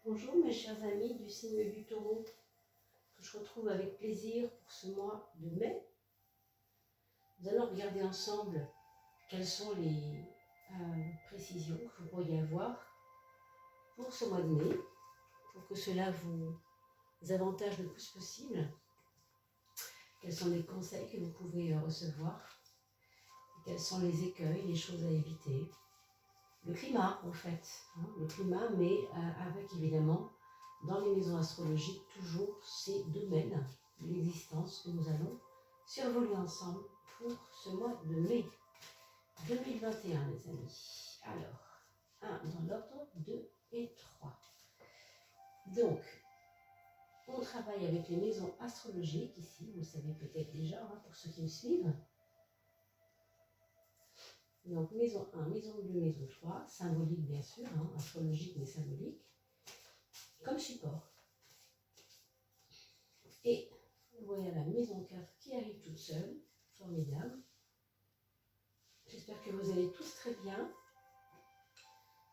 Bonjour mes chers amis du signe du Taureau, que je retrouve avec plaisir pour ce mois de mai. Nous allons regarder ensemble quelles sont les précisions que vous pourriez avoir pour ce mois de mai, pour que cela vous avantage le plus possible. Quels sont les conseils que vous pouvez recevoir, et quels sont les écueils, les choses à éviter. Le climat en fait, le climat, mais avec évidemment dans les maisons astrologiques toujours ces domaines de l'existence que nous allons survoler ensemble pour ce mois de mai 2021 les amis. Alors, 1 dans l'ordre, 2 et 3. Donc, on travaille avec les maisons astrologiques ici, vous le savez peut-être déjà pour ceux qui me suivent. Donc maison 1, maison 2, maison 3, symbolique bien sûr, astrologique mais symbolique, comme support. Et voilà la maison 4 qui arrive toute seule, formidable. J'espère que vous allez tous très bien.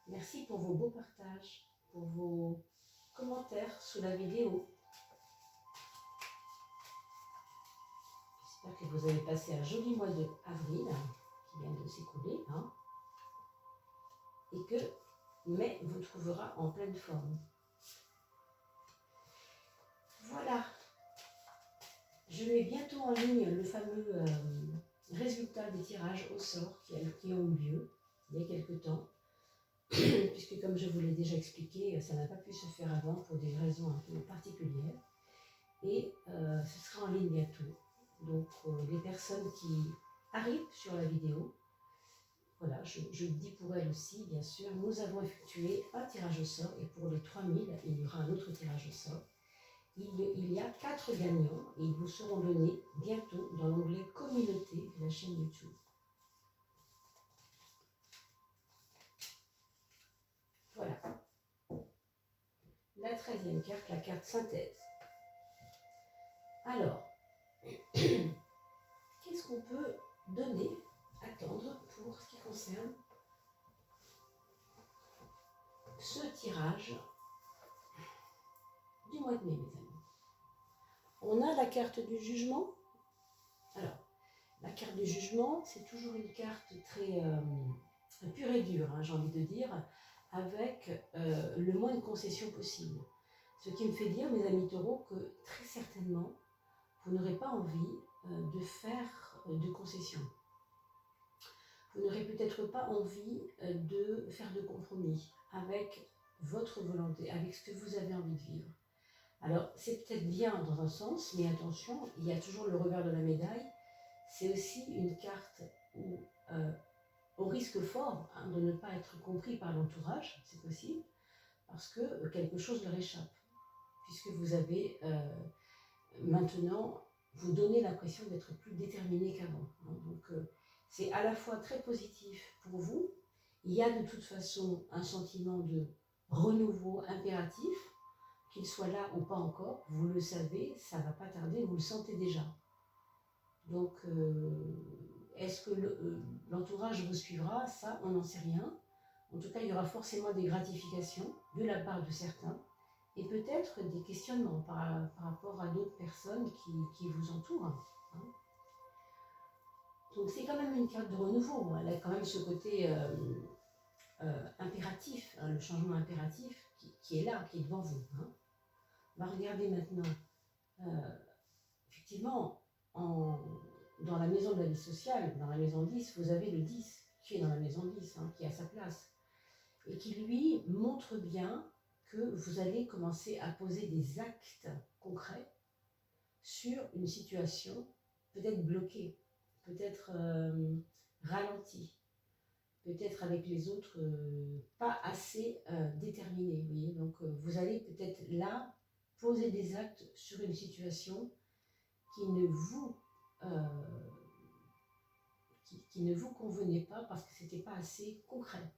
Merci pour vos beaux partages, pour vos commentaires sous la vidéo. J'espère que vous avez passé un joli mois d'avril qui vient de s'écouler, et que mai vous trouvera en pleine forme. Voilà, je mets bientôt en ligne le fameux résultat des tirages au sort qui ont eu lieu il y a quelque temps, puisque comme je vous l'ai déjà expliqué, ça n'a pas pu se faire avant pour des raisons un peu particulières, et ce sera en ligne bientôt. Donc les personnes qui arrivent sur la vidéo, voilà, je le dis pour elles aussi, bien sûr, nous avons effectué un tirage au sort, et pour les 3000, il y aura un autre tirage au sort. Il y a 4 gagnants, et ils vous seront donnés bientôt dans l'onglet communauté de la chaîne YouTube. Voilà. La 13e carte, la carte synthèse. Alors, qu'est-ce qu'on peut donner, attendre pour ce qui concerne ce tirage du mois de mai, mes amis? On a la carte du jugement. Alors, la carte du jugement, c'est toujours une carte très pure et dure, j'ai envie de dire, avec le moins de concessions possible. Ce qui me fait dire, mes amis taureaux, que très certainement, vous n'aurez pas envie de faire de concessions. Vous n'aurez peut-être pas envie de faire de compromis avec votre volonté, avec ce que vous avez envie de vivre. Alors, c'est peut-être bien dans un sens, mais attention, il y a toujours le revers de la médaille. C'est aussi une carte où, au risque fort de ne pas être compris par l'entourage, c'est possible, parce que quelque chose leur échappe, puisque vous avez maintenant, vous donnez l'impression d'être plus déterminé qu'avant. Donc, c'est à la fois très positif pour vous. Il y a de toute façon un sentiment de renouveau impératif, qu'il soit là ou pas encore, vous le savez, ça ne va pas tarder, vous le sentez déjà. Donc, est-ce que l'entourage vous suivra? Ça, on n'en sait rien. En tout cas, il y aura forcément des gratifications de la part de certains, et peut-être des questionnements par rapport à d'autres personnes qui vous entourent. Donc, c'est quand même une carte de renouveau. Elle a quand même ce côté impératif, le changement impératif qui est là, qui est devant vous. On va regarder maintenant, effectivement, dans la maison de la vie sociale, dans la maison 10, vous avez le 10 qui est dans la maison 10, qui est à sa place, et qui lui montre bien que vous allez commencer à poser des actes concrets sur une situation peut-être bloquée, peut-être ralentie, peut-être avec les autres pas assez déterminés. Vous voyez. Donc vous allez peut-être là poser des actes sur une situation qui ne vous convenait pas parce que ce n'était pas assez concret.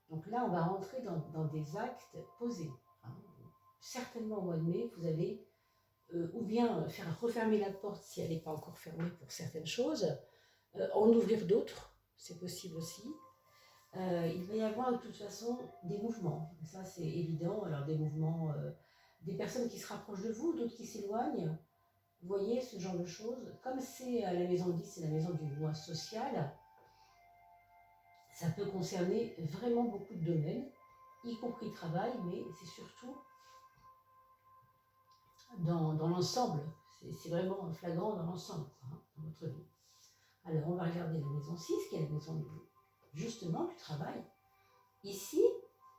Donc là, on va rentrer dans des actes posés. Certainement au mois de mai, vous allez ou bien faire refermer la porte si elle n'est pas encore fermée pour certaines choses, en ouvrir d'autres, c'est possible aussi. il va y avoir de toute façon des mouvements. Ça, c'est évident. Alors, des mouvements, des personnes qui se rapprochent de vous, d'autres qui s'éloignent. Vous voyez ce genre de choses. Comme c'est la maison 10, c'est la maison du moi social, ça peut concerner vraiment beaucoup de domaines, y compris le travail, mais c'est surtout dans l'ensemble. C'est vraiment flagrant dans l'ensemble, hein, dans votre vie. Alors, on va regarder la maison 6, qui est la maison justement du travail. Ici,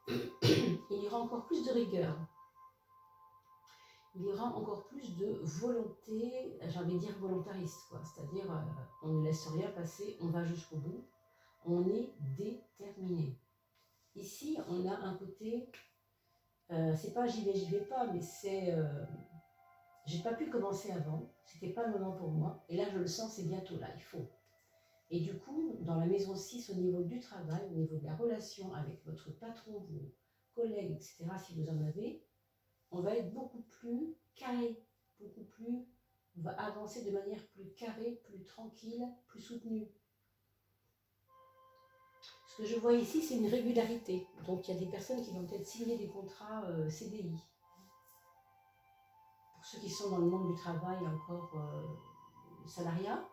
il y aura encore plus de rigueur. Il y aura encore plus de volonté, j'ai envie de dire volontariste, quoi. C'est-à-dire, on ne laisse rien passer, on va jusqu'au bout, on est déterminé. Ici, on a un côté, c'est pas j'y vais pas, mais c'est, j'ai pas pu commencer avant, c'était pas le moment pour moi, et là je le sens, c'est bientôt là, il faut. Et du coup, dans la maison 6, au niveau du travail, au niveau de la relation avec votre patron, vos collègues, etc., si vous en avez, on va être beaucoup plus carré, beaucoup plus, on va avancer de manière plus carrée, plus tranquille, plus soutenue. Ce que je vois ici, c'est une régularité. Donc il y a des personnes qui vont peut-être signer des contrats CDI. Pour ceux qui sont dans le monde du travail, encore salariat.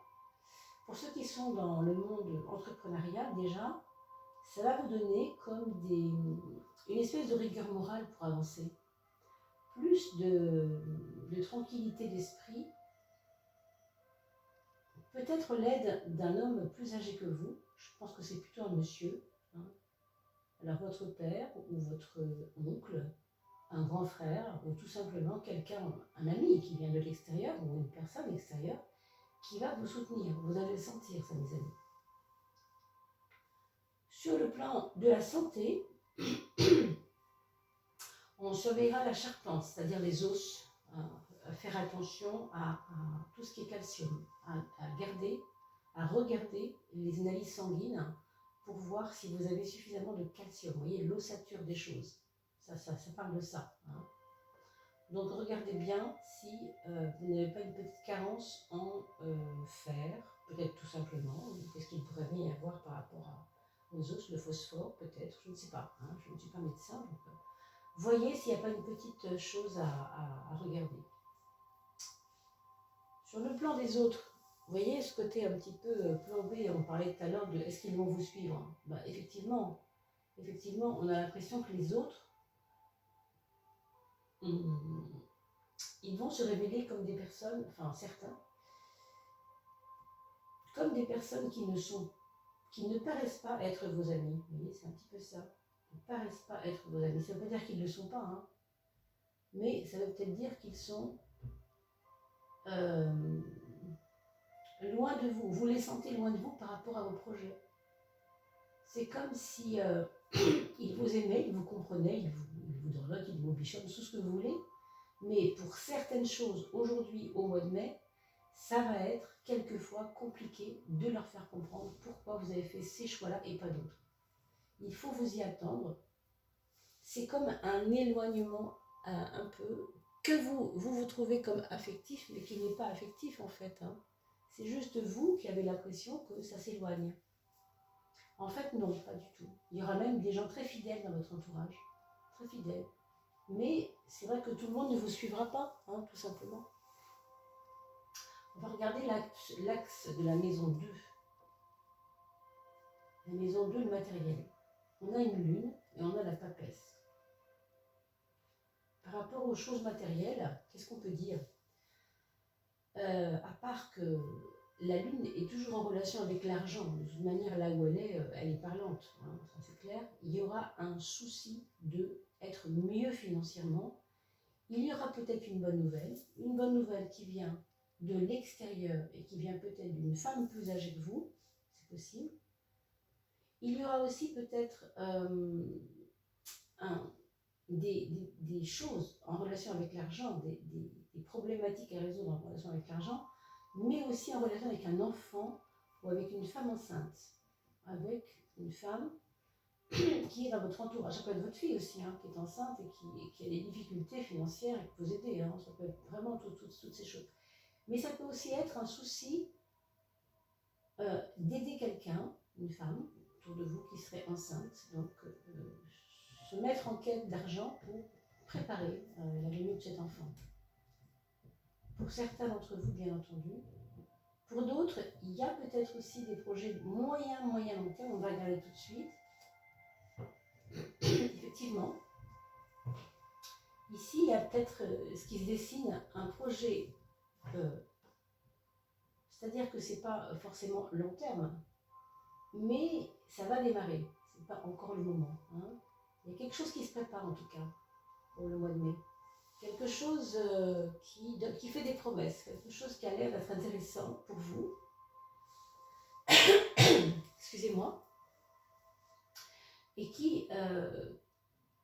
Pour ceux qui sont dans le monde entrepreneurial, déjà, ça va vous donner comme une espèce de rigueur morale pour avancer. Plus de tranquillité d'esprit. Peut-être l'aide d'un homme plus âgé que vous. Je pense que c'est plutôt un monsieur. Hein. Alors votre père ou votre oncle, un grand frère, ou tout simplement quelqu'un, un ami qui vient de l'extérieur, ou une personne extérieure, qui va vous soutenir. Vous allez le sentir, ça, mes amis. Sur le plan de la santé, on surveillera la charpente, c'est-à-dire les os, à faire attention à tout ce qui est calcium, à regarder les analyses sanguines pour voir si vous avez suffisamment de calcium. Vous voyez, l'ossature des choses, ça parle de ça. Hein. Donc regardez bien si vous n'avez pas une petite carence en fer, peut-être tout simplement, qu'est-ce qu'il pourrait bien y avoir par rapport aux os, le phosphore peut-être, je ne sais pas, hein, je ne suis pas médecin, donc voyez s'il n'y a pas une petite chose à regarder. Sur le plan des autres, vous voyez ce côté un petit peu plombé, on parlait tout à l'heure de est-ce qu'ils vont vous suivre? Ben, effectivement, on a l'impression que les autres, ils vont se révéler comme des personnes, enfin certains, comme des personnes qui ne paraissent pas être vos amis. Vous voyez, c'est un petit peu ça. Ils ne paraissent pas être vos amis. Ça ne veut pas dire qu'ils ne le sont pas, hein. Mais ça veut peut-être dire qu'ils sont loin de vous. Vous les sentez loin de vous par rapport à vos projets. C'est comme si ils vous aimaient, ils vous comprenaient, ils vous droguent, ils vous bichonnent, tout ce que vous voulez. Mais pour certaines choses, aujourd'hui, au mois de mai, ça va être quelquefois compliqué de leur faire comprendre pourquoi vous avez fait ces choix-là et pas d'autres. Il faut vous y attendre. C'est comme un éloignement un peu que vous trouvez comme affectif, mais qui n'est pas affectif en fait. Hein. C'est juste vous qui avez l'impression que ça s'éloigne. En fait, non, pas du tout. Il y aura même des gens très fidèles dans votre entourage, très fidèles. Mais c'est vrai que tout le monde ne vous suivra pas, hein, tout simplement. On va regarder l'axe de la maison 2. La maison 2, le matériel. On a une lune et on a la papesse. Par rapport aux choses matérielles, qu'est-ce qu'on peut dire? À part que la lune est toujours en relation avec l'argent, de toute manière là où elle est parlante, hein, ça c'est clair. Il y aura un souci d'être mieux financièrement. Il y aura peut-être une bonne nouvelle qui vient de l'extérieur et qui vient peut-être d'une femme plus âgée que vous, c'est possible. Il y aura aussi peut-être des choses en relation avec l'argent, des problématiques à résoudre en relation avec l'argent, mais aussi en relation avec un enfant ou avec une femme enceinte, avec une femme qui est dans votre entourage. Ça peut être votre fille aussi, hein, qui est enceinte et qui a des difficultés financières et qui peut vous aider. Hein. Ça peut être vraiment toutes ces choses. Mais ça peut aussi être un souci d'aider quelqu'un, une femme, autour de vous qui seraient enceintes. Donc, se mettre en quête d'argent pour préparer la venue de cet enfant. Pour certains d'entre vous, bien entendu. Pour d'autres, il y a peut-être aussi des projets moyen long terme, on va regarder tout de suite. Effectivement, ici, il y a peut-être ce qui se dessine, un projet, c'est-à-dire que ce n'est pas forcément long terme, mais ça va démarrer, ce n'est pas encore le moment. Hein. Il y a quelque chose qui se prépare en tout cas, pour le mois de mai. Quelque chose qui fait des promesses, quelque chose qui a l'air d'être intéressant pour vous. Excusez-moi. Et qui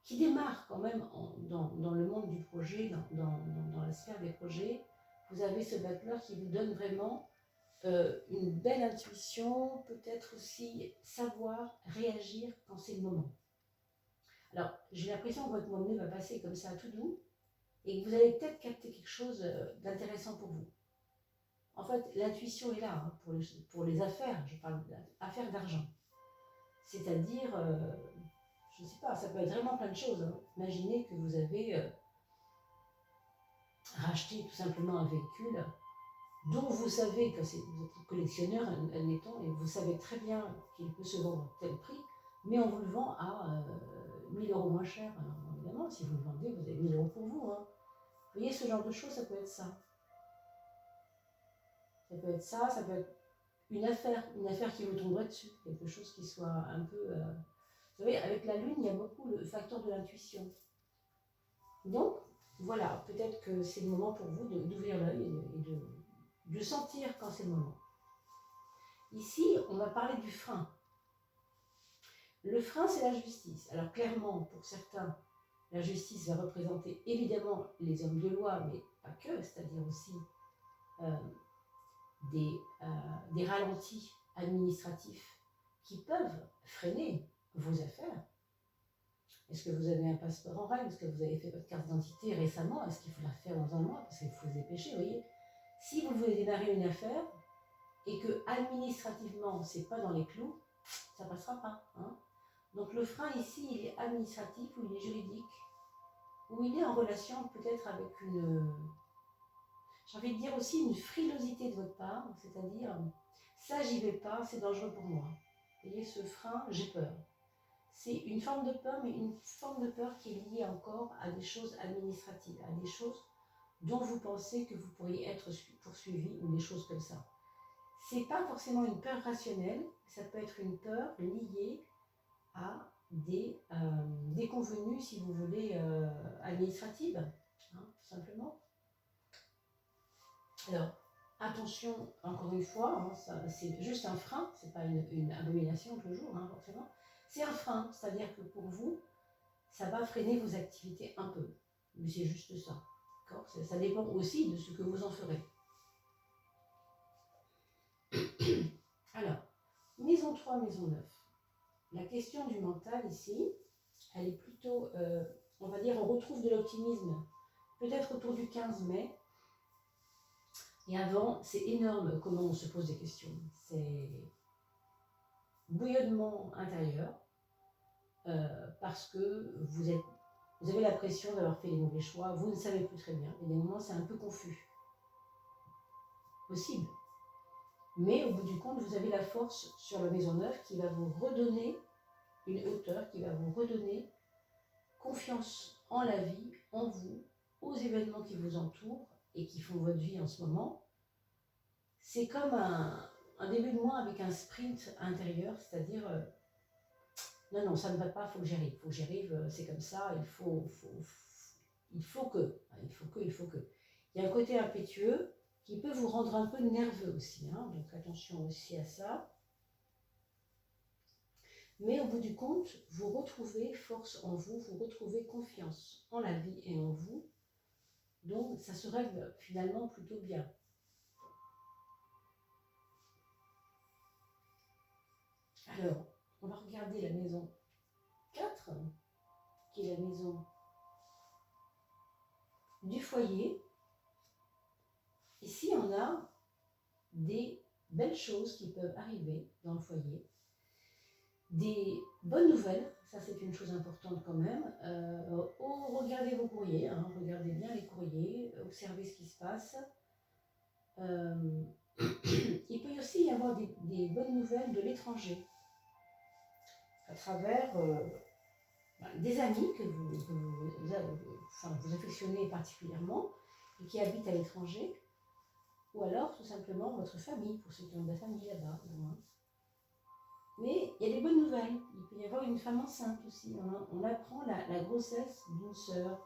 démarre quand même dans le monde du projet, dans la sphère des projets. Vous avez ce battleur qui vous donne vraiment une belle intuition, peut-être aussi savoir réagir quand c'est le moment. Alors, j'ai l'impression que votre mois de mai va passer comme ça tout doux, et que vous allez peut-être capter quelque chose d'intéressant pour vous. En fait, l'intuition est là, hein, pour les affaires, je parle d'affaires d'argent. C'est-à-dire, je ne sais pas, ça peut être vraiment plein de choses. Hein. Imaginez que vous avez racheté tout simplement un véhicule dont vous savez que vous êtes collectionneur, admettons, et vous savez très bien qu'il peut se vendre à tel prix, mais on vous le vend à 1000 € moins cher. Alors évidemment, si vous le vendez, vous avez 1000 € pour vous. Hein. Vous voyez, ce genre de choses, ça peut être ça. Ça peut être ça, ça peut être une affaire qui vous tomberait dessus, quelque chose qui soit un peu... Vous savez, avec la lune, il y a beaucoup le facteur de l'intuition. Donc, voilà, peut-être que c'est le moment pour vous d'ouvrir l'œil et de sentir quand c'est le moment. Ici, on va parler du frein. Le frein, c'est la justice. Alors clairement, pour certains, la justice va représenter évidemment les hommes de loi, mais pas que, c'est-à-dire aussi des ralentis administratifs qui peuvent freiner vos affaires. Est-ce que vous avez un passeport en règle? Est-ce que vous avez fait votre carte d'identité récemment? Est-ce qu'il faut la faire dans un mois? Parce qu'il faut se dépêcher, vous voyez. Si vous voulez démarrer une affaire et que administrativement, c'est pas dans les clous, ça passera pas. Hein. Donc le frein ici, il est administratif ou il est juridique, ou il est en relation peut-être avec j'ai envie de dire aussi une frilosité de votre part, c'est-à-dire, ça j'y vais pas, c'est dangereux pour moi. Vous voyez, ce frein, j'ai peur. C'est une forme de peur, mais une forme de peur qui est liée encore à des choses administratives, à des choses dont vous pensez que vous pourriez être poursuivi ou des choses comme ça. C'est pas forcément une peur rationnelle, ça peut être une peur liée à des déconvenues, si vous voulez, administratives, hein, tout simplement. Alors, attention, encore une fois, hein, c'est juste un frein, c'est pas une abomination de le jour, hein, forcément. C'est un frein, c'est-à-dire que pour vous, ça va freiner vos activités un peu. Mais c'est juste ça. Ça dépend aussi de ce que vous en ferez. Alors, maison 3, maison 9. La question du mental ici, elle est plutôt, on va dire, on retrouve de l'optimisme peut-être autour du 15 mai. Et avant, c'est énorme comment on se pose des questions. C'est bouillonnement intérieur, parce que vous avez la pression d'avoir fait les mauvais choix, vous ne savez plus très bien. Il y a des moments, c'est un peu confus. Possible. Mais au bout du compte, vous avez la force sur la maison 9 qui va vous redonner une hauteur, qui va vous redonner confiance en la vie, en vous, aux événements qui vous entourent et qui font votre vie en ce moment. C'est comme un début de mois avec un sprint intérieur, c'est-à-dire non, ça ne va pas, il faut que j'y arrive, c'est comme ça, il faut que. Il y a un côté impétueux qui peut vous rendre un peu nerveux aussi, hein, donc attention aussi à ça. Mais au bout du compte, vous retrouvez force en vous, vous retrouvez confiance en la vie et en vous, donc ça se règle finalement plutôt bien. Alors, on va regarder la maison 4, qui est la maison du foyer. Ici, on a des belles choses qui peuvent arriver dans le foyer, Des bonnes nouvelles, ça c'est une chose importante quand même. Regardez vos courriers, hein, regardez bien les courriers, observez ce qui se passe. Il peut aussi y avoir des bonnes nouvelles de l'étranger, à travers des amis que vous affectionnez particulièrement et qui habitent à l'étranger, ou alors tout simplement votre famille, pour ceux qui ont de la famille là-bas. Mais il y a des bonnes nouvelles. Il peut y avoir une femme enceinte aussi. On apprend la grossesse d'une sœur,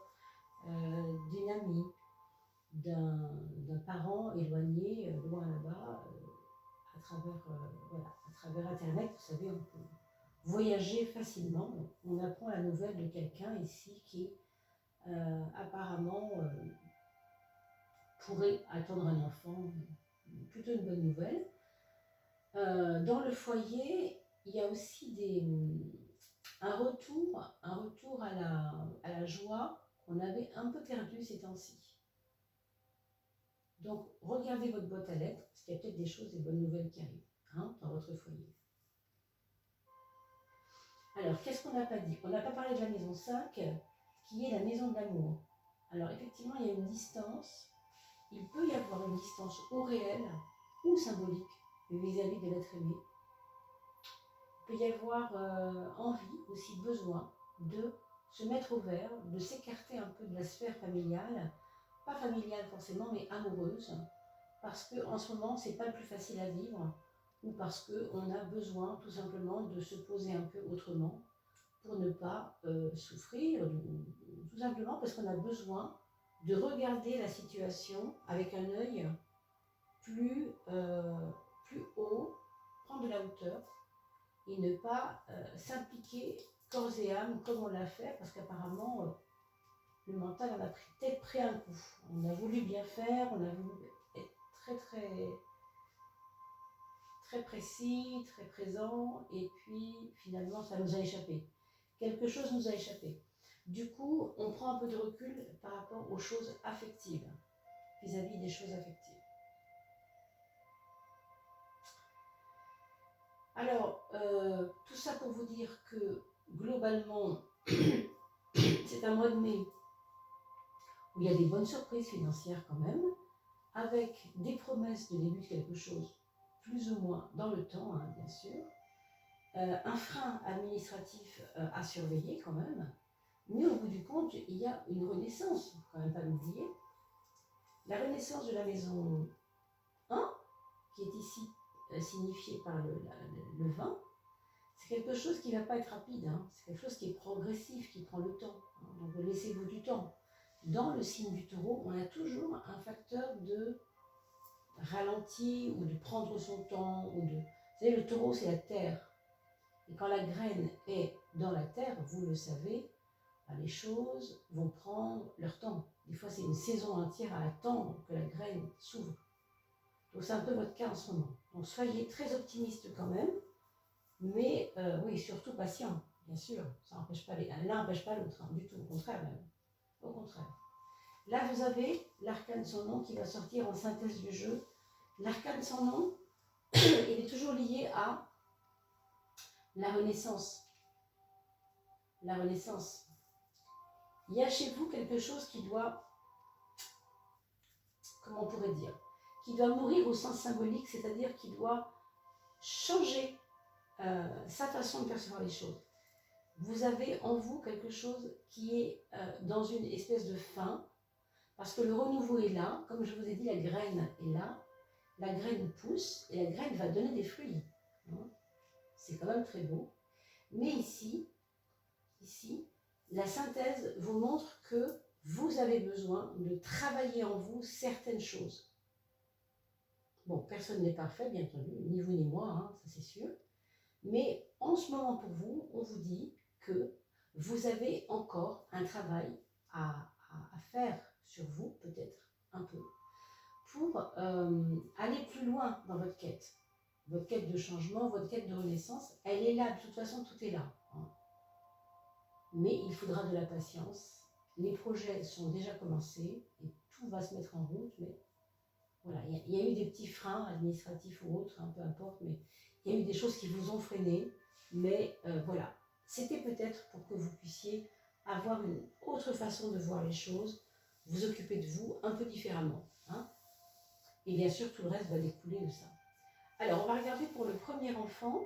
d'une amie, d'un parent éloigné, loin là-bas, à travers Internet. Vous savez, on peut voyager facilement. Donc, on apprend la nouvelle de quelqu'un ici qui apparemment pourrait attendre un enfant. Plutôt une bonne nouvelle. Dans le foyer, il y a aussi un retour à la joie qu'on avait un peu perdu ces temps-ci. Donc, regardez votre boîte à lettres, parce qu'il y a peut-être des choses, des bonnes nouvelles qui arrivent dans votre foyer. Alors, qu'est-ce qu'on n'a pas dit? On n'a pas parlé de la maison 5, qui est la maison de l'amour. Alors, effectivement, il y a une distance. Il peut y avoir une distance ou réelle ou symbolique vis-à-vis de l'être aimé. Il peut y avoir envie, aussi besoin, de se mettre au vert, de s'écarter un peu de la sphère familiale, pas familiale forcément, mais amoureuse, parce qu'en ce moment, c'est pas le plus facile à vivre, ou parce qu'on a besoin tout simplement de se poser un peu autrement pour ne pas souffrir, tout simplement parce qu'on a besoin de regarder la situation avec un œil plus haut, prendre de la hauteur et ne pas s'impliquer corps et âme comme on l'a fait, parce qu'apparemment le mental en a peut-être pris un coup. On a voulu bien faire, on a voulu être très précis, très présent, et puis finalement ça nous a échappé. Quelque chose nous a échappé. Du coup, on prend un peu de recul par rapport aux choses affectives, vis-à-vis des choses affectives. Alors, tout ça pour vous dire que globalement, c'est un mois de mai où il y a des bonnes surprises financières quand même, avec des promesses de début de quelque chose, plus ou moins dans le temps, bien sûr, un frein administratif à surveiller quand même, mais au bout du compte, il y a une renaissance, il ne faut quand même pas l'oublier. La renaissance de la maison 1, qui est ici signifiée par le vin, c'est quelque chose qui ne va pas être rapide, c'est quelque chose qui est progressif, qui prend le temps. Donc laissez-vous du temps. Dans le signe du taureau, on a toujours un facteur de ralenti ou de prendre son temps. Vous savez, le taureau, c'est la terre. Et quand la graine est dans la terre, vous le savez, les choses vont prendre leur temps. Des fois, c'est une saison entière à attendre que la graine s'ouvre. Donc c'est un peu votre cas en ce moment. Donc soyez très optimiste quand même, mais oui, surtout patient, bien sûr. Ça n'empêche pas l'un n'empêche pas l'autre, du tout, au contraire même. Au contraire. Là, vous avez l'arcane sans nom qui va sortir en synthèse du jeu. L'arcane sans nom, il est toujours lié à la renaissance. La renaissance. Il y a chez vous quelque chose qui doit, comment on pourrait dire, qui doit mourir au sens symbolique, c'est-à-dire qui doit changer sa façon de percevoir les choses. Vous avez en vous quelque chose qui est dans une espèce de fin, parce que le renouveau est là, comme je vous ai dit, la graine est là, la graine pousse et la graine va donner des fruits. C'est quand même très beau. Mais ici, la synthèse vous montre que vous avez besoin de travailler en vous certaines choses. Bon, personne n'est parfait, bien entendu, ni vous ni moi, ça c'est sûr. Mais en ce moment pour vous, on vous dit que vous avez encore un travail à faire sur vous, peut-être un peu, pour aller plus loin dans votre quête. Votre quête de changement, votre quête de renaissance, elle est là, de toute façon tout est là. Mais il faudra de la patience. Les projets sont déjà commencés et tout va se mettre en route, mais voilà, il y a eu des petits freins administratifs ou autres, peu importe, mais il y a eu des choses qui vous ont freiné. Mais voilà, c'était peut-être pour que vous puissiez avoir une autre façon de voir les choses, vous occuper de vous un peu différemment. Hein. Et bien sûr, tout le reste va découler de ça. Alors, on va regarder pour le premier enfant.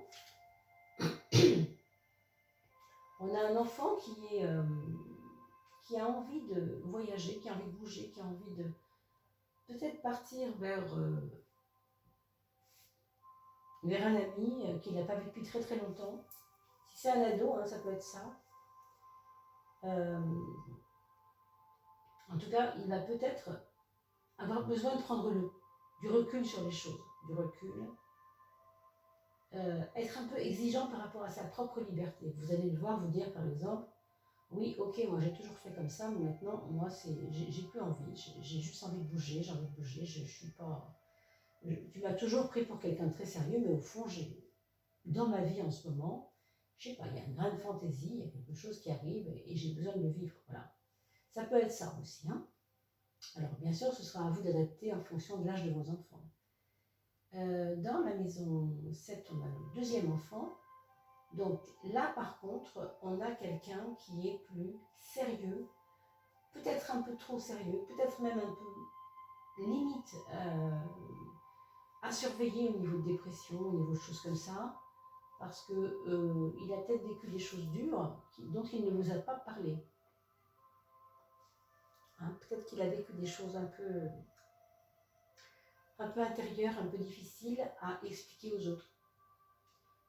On a un enfant qui a envie de voyager, qui a envie de bouger, qui a envie de peut-être partir vers un ami qu'il n'a pas vu depuis très très longtemps. Si c'est un ado, hein, ça peut être ça. En tout cas, il va peut-être avoir besoin de prendre du recul sur les choses, du recul. Être un peu exigeant par rapport à sa propre liberté. Vous allez le voir vous dire par exemple, oui, ok, moi j'ai toujours fait comme ça, mais maintenant, moi, j'ai plus envie, j'ai juste envie de bouger, j'ai envie de bouger, je suis pas... Tu m'as toujours pris pour quelqu'un de très sérieux, mais au fond, dans ma vie en ce moment, je sais pas, il y a une grande fantaisie, il y a quelque chose qui arrive et j'ai besoin de le vivre, voilà. Ça peut être ça aussi, hein. Alors, bien sûr, ce sera à vous d'adapter en fonction de l'âge de vos enfants. Dans la maison 7, on a le deuxième enfant. Donc là, par contre, on a quelqu'un qui est plus sérieux, peut-être un peu trop sérieux, peut-être même un peu limite à surveiller au niveau de dépression, au niveau de choses comme ça, parce qu'il a peut-être vécu des choses dures dont il ne vous a pas parlé. Hein, peut-être qu'il a vécu des choses un peu intérieures, un peu difficiles à expliquer aux autres.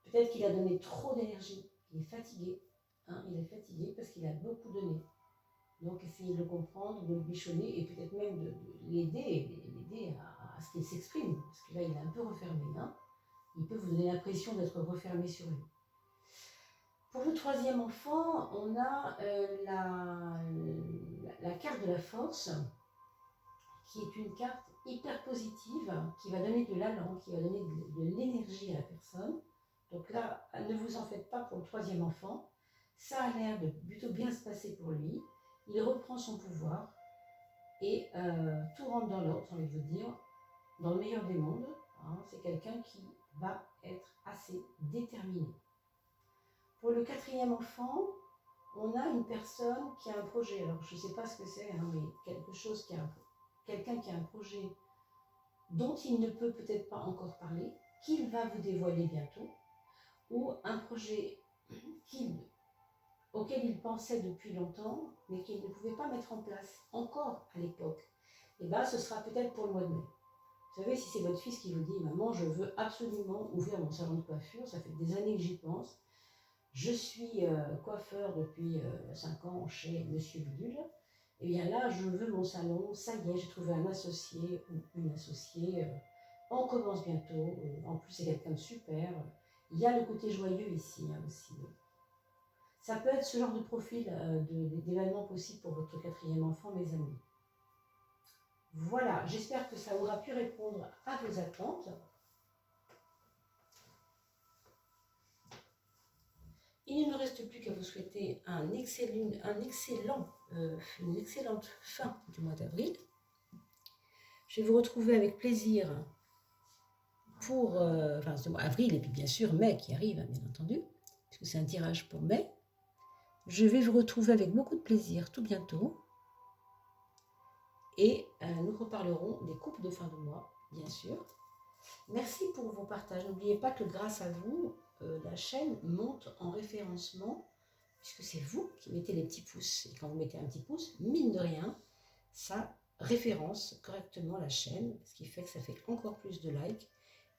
Peut-être qu'il a donné trop d'énergie, il est fatigué. Hein, il est fatigué parce qu'il a beaucoup donné. Donc essayez de le comprendre, de le bichonner et peut-être même de l'aider à ce qu'il s'exprime. Parce que là, il est un peu refermé. Hein. Il peut vous donner l'impression d'être refermé sur lui. Pour le troisième enfant, on a la carte de la force, qui est une carte hyper positive, qui va donner de l'allant, qui va donner de l'énergie à la personne. Donc là, ne vous en faites pas pour le troisième enfant. Ça a l'air de plutôt bien se passer pour lui. Il reprend son pouvoir et tout rentre dans l'ordre, j'ai envie de vous dire, dans le meilleur des mondes. Hein, c'est quelqu'un qui va être assez déterminé. Pour le quatrième enfant, on a une personne qui a un projet. Alors, je ne sais pas ce que c'est, hein, mais quelqu'un qui a un projet dont il ne peut peut-être pas encore parler, qu'il va vous dévoiler bientôt, ou un projet auquel il pensait depuis longtemps, mais qu'il ne pouvait pas mettre en place encore à l'époque. Et bien, ce sera peut-être pour le mois de mai. Vous savez, si c'est votre fils qui vous dit « Maman, je veux absolument ouvrir mon salon de coiffure, ça fait des années que j'y pense. Je suis coiffeur depuis 5 ans chez Monsieur Bidule. Et bien là, je veux mon salon, ça y est, j'ai trouvé un associé ou une associée. On commence bientôt. En plus, c'est quelqu'un de super. Il y a le côté joyeux ici hein, aussi. Ça peut être ce genre de profil d'événement possible pour votre quatrième enfant, mes amis. Voilà, j'espère que ça aura pu répondre à vos attentes. Il ne me reste plus qu'à vous souhaiter une excellente fin du mois d'avril. Je vais vous retrouver avec plaisir pour avril et puis bien sûr mai qui arrive, hein, bien entendu, puisque c'est un tirage pour mai. Je vais vous retrouver avec beaucoup de plaisir tout bientôt. Et nous reparlerons des coupes de fin de mois, bien sûr. Merci pour vos partages. N'oubliez pas que grâce à vous, la chaîne monte en référencement, puisque c'est vous qui mettez les petits pouces. Et quand vous mettez un petit pouce, mine de rien, ça référence correctement la chaîne, ce qui fait que ça fait encore plus de likes.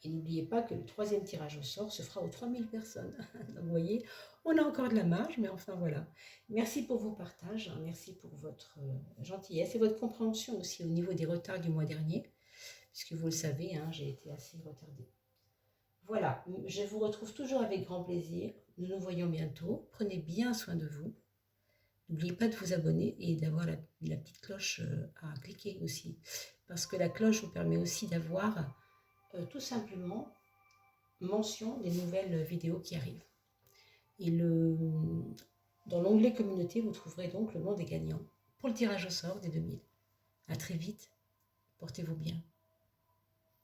Et n'oubliez pas que le troisième tirage au sort se fera aux 3000 personnes. Donc vous voyez, on a encore de la marge, mais enfin voilà. Merci pour vos partages, hein, merci pour votre gentillesse et votre compréhension aussi au niveau des retards du mois dernier, puisque vous le savez, hein, j'ai été assez retardée. Voilà, je vous retrouve toujours avec grand plaisir. Nous nous voyons bientôt. Prenez bien soin de vous. N'oubliez pas de vous abonner et d'avoir la petite cloche à cliquer aussi, parce que la cloche vous permet aussi d'avoir tout simplement mention des nouvelles vidéos qui arrivent. Et dans l'onglet communauté, vous trouverez donc le nom des gagnants pour le tirage au sort des 2000. À très vite, portez-vous bien.